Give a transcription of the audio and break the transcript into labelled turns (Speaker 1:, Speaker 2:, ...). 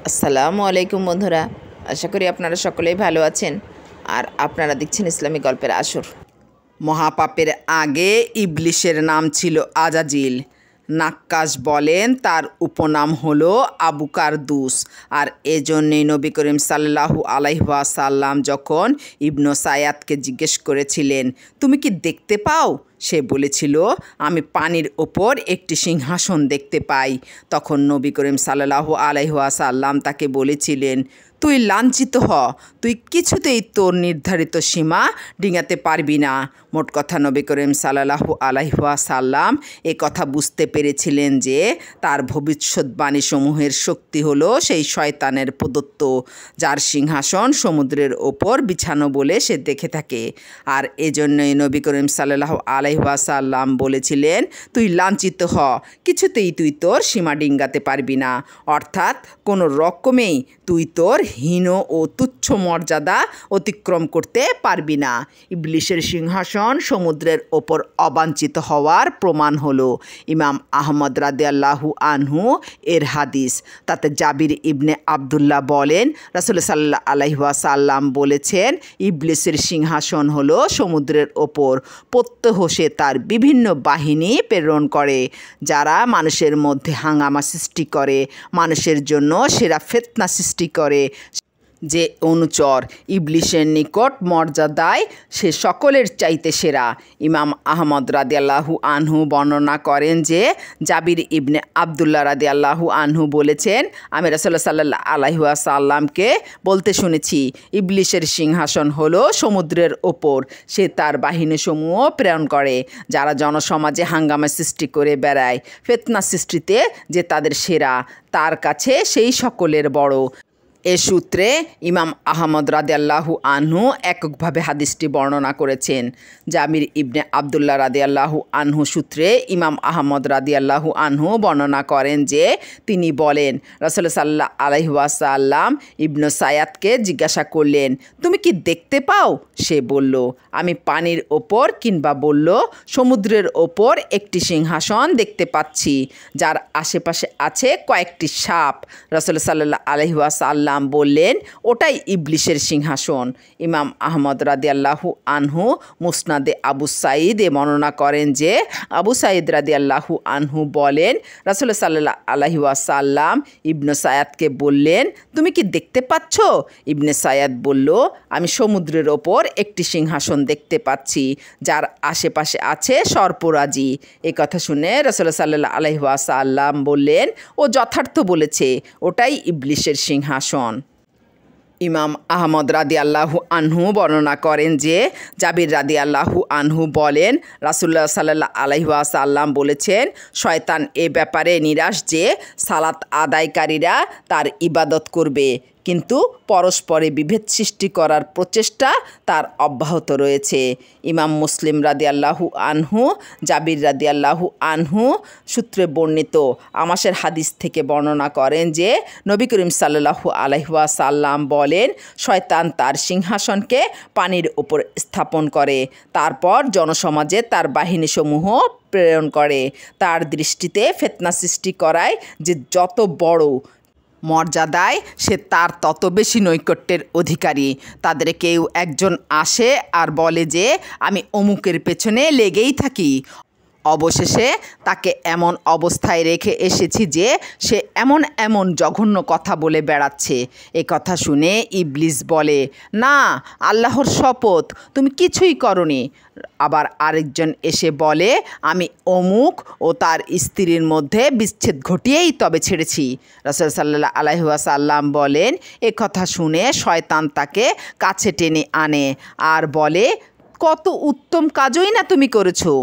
Speaker 1: আসসালামু আলাইকুম বন্ধুরা, আশা করি আপনারা সকলেই ভালো আছেন আর আপনারা দেখছেন ইসলামী গল্পের আসর। মহাপাপের আগে ইবলিশের নাম ছিল আজাজিল। নাক্কাশ বলেন তার উপনাম হলো আবু কারদুস। আর এজন্যই নবী করিম সাল্লাল্লাহু আলাইহি ওয়াসাল্লাম যখন ইবনু সায়াদকে জিজ্ঞেস করেছিলেন, তুমি কি দেখতে পাও? সে বলেছিল, আমি পানির ওপর একটি সিংহাসন দেখতে পাই। তখন নবী করিম সাল্লাল্লাহু আলাইহি ওয়াসাল্লাম তাকে বলেছিলেন, তুই লাঞ্ছিত হ, তুই কিছুতেই তোর নির্ধারিত সীমা ডিঙাতে পারবি না। মোট কথা নবী করিম সাল্লাল্লাহু আলাইহি ওয়াসাল্লাম এ কথা বুঝতে পেরেছিলেন যে তার ভবিষ্যৎবাণীসমূহের শক্তি হলো সেই শয়তানের প্রদত্ত, যার সিংহাসন সমুদ্রের ওপর বিছানো বলে সে দেখে থাকে। আর এজন্যই নবী করিম সাল্লাল্লাহু আলাইহি ওয়াসাল্লাম বলেছিলেন, তুই লাঞ্ছিত হ, কিছুতেই তুই তোর সীমা ডিঙ্গাতে পারবি না। অর্থাৎ কোনো রকমেই তুই তোর হীন ও তুচ্ছ মর্যাদা অতিক্রম করতে পারবি না। ইবলিশের সিংহাসন সমুদ্রের ওপর অবাঞ্ছিত হওয়ার প্রমাণ হলো ইমাম আহমদ রাদিয়াল্লাহু আনহু এর হাদিস। তাতে জাবির ইবনে আবদুল্লাহ বলেন, রাসূল সাল্লাল্লাহু আলাইহি ওয়াসাল্লাম বলেছেন, ইবলিশের সিংহাসন হলো সমুদ্রের ওপর। প্রত্যহ সে তার বিভিন্ন বাহিনী প্রেরণ করে, যারা মানুষের মধ্যে হাঙ্গামা সৃষ্টি করে, মানুষের জন্য সেরা ফিতনা সৃষ্টি করে। যে অনুচর ইবলিশের নিকট মর্যাদায় সে সকলের চাইতে সেরা। ইমাম আহমদ রাদিয়াল্লাহু আনহু বর্ণনা করেন যে জাবির ইবনে আবদুল্লাহ রাদিয়াল্লাহু আনহু বলেছেন, আমি রাসূলুল্লাহ সাল্লাল্লাহু আলাইহি ওয়াসাল্লামকে বলতে শুনেছি, ইবলিশের সিংহাসন হলো সমুদ্রের ওপর। সে তার বাহিনীসমূহ প্রেরণ করে, যারা জনসমাজে হাঙ্গামা সৃষ্টি করে বেড়ায়। ফিতনা সৃষ্টিতে যে তাদের সেরা, তার কাছে সেই সকলের বড়। এ সূত্রে ইমাম আহমদ রাদিয়াল্লাহু আনহু এককভাবে হাদিসটি বর্ণনা করেছেন। জাবির ইবনে আবদুল্লাহ রাদিয়াল্লাহু আনহু সূত্রে ইমাম আহমদ রাদিয়াল্লাহু আনহু বর্ণনা করেন যে তিনি বলেন, রাসূল সাল্লাল্লাহু আলাইহি ওয়াসাল্লাম ইবনু সায়াদকে জিজ্ঞাসা করলেন, তুমি কি দেখতে পাও? সে বলল, আমি পানির ওপর কিংবা বলল সমুদ্রের ওপর একটি সিংহাসন দেখতে পাচ্ছি, যার আশেপাশে আছে কয়েকটি সাপ। রাসূল সাল্লাল্লাহু আলাইহি ওয়াসাল্লাম বললেন, ওটাই ইবলিশের সিংহাসন। ইমাম আহমদ রাদিয়াল্লাহু আনহু মুসনাদে আবু সাঈদে বর্ণনা করেন যে আবু সাঈদ রাদিয়াল্লাহু আনহু বলেন, রাসূল সাল্লাল্লাহু আলাইহি ওয়াসাল্লাম ইবনে সায়াদকে বললেন, তুমি কি দেখতে পাচ্ছ? ইবনে সায়াদ বলল, আমি সমুদ্রের ওপর একটি সিংহাসন দেখতে পাচ্ছি, যার আশেপাশে আছে সর্পরাজি। এ কথা শুনে রাসূল সাল্লাল্লাহু আলাইহি ওয়াসাল্লাম বললেন, ও যথার্থ বলেছে, ওটাই ইবলিশের সিংহাসন। ইমাম আহমদ রাদিয়াল্লাহু আনহু বর্ণনা করেন যে জাবির রাদিয়াল্লাহু আনহু বলেন, রাসূলুল্লাহ সাল্লাল্লাহু আলাইহি ওয়াসাল্লাম বলেছেন, শয়তান এ ব্যাপারে নিরাশ যে সালাত আদায়কারীরা তার ইবাদত করবে, কিন্তু পরস্পরে বিভেদ সৃষ্টি করার প্রচেষ্টা তার অব্যাহত রয়েছে। ইমাম মুসলিম রাদিয়াল্লাহু আনহু জাবির রাদিয়াল্লাহু আনহু সূত্রে বর্ণিত আমাসের হাদিস থেকে বর্ণনা করেন যে নবী করিম সাল্লাল্লাহু আলাইহি ওয়াসাল্লাম বলেন, শয়তান তার সিংহাসনকে পানির উপর স্থাপন করে, তারপর জনসমাজে তার বাহিনীসমূহ প্রেরণ করে। তার দৃষ্টিতে ফিতনা সৃষ্টি করায় যে যত বড় মর্যাদায়, সে তার তত বেশি নৈকট্যের অধিকারী। তাদের কেউ একজন আসে আর বলে যে আমি অমুকের পেছনে লেগেই থাকি, অবশেষে তাকে এমন অবস্থায় রেখে এসেছি যে সে এমন এমন জঘন্য কথা বলে বেড়াচ্ছে। এ কথা শুনে ইবলিস বলে, না, আল্লাহর শপথ, তুমি কিছুই করনি। আবার আরেকজন এসে বলে, আমি অমুক ও তার স্ত্রীর মধ্যে বিচ্ছেদ ঘটিয়েই তবে ছেড়েছি। রাসূল সাল্লাল্লাহু আলাইহি ওয়াসাল্লাম বলেন, এ কথা শুনে শয়তান তাকে কাছে টেনে আনে আর বলে, কত উত্তম কাজই না তুমি করেছো।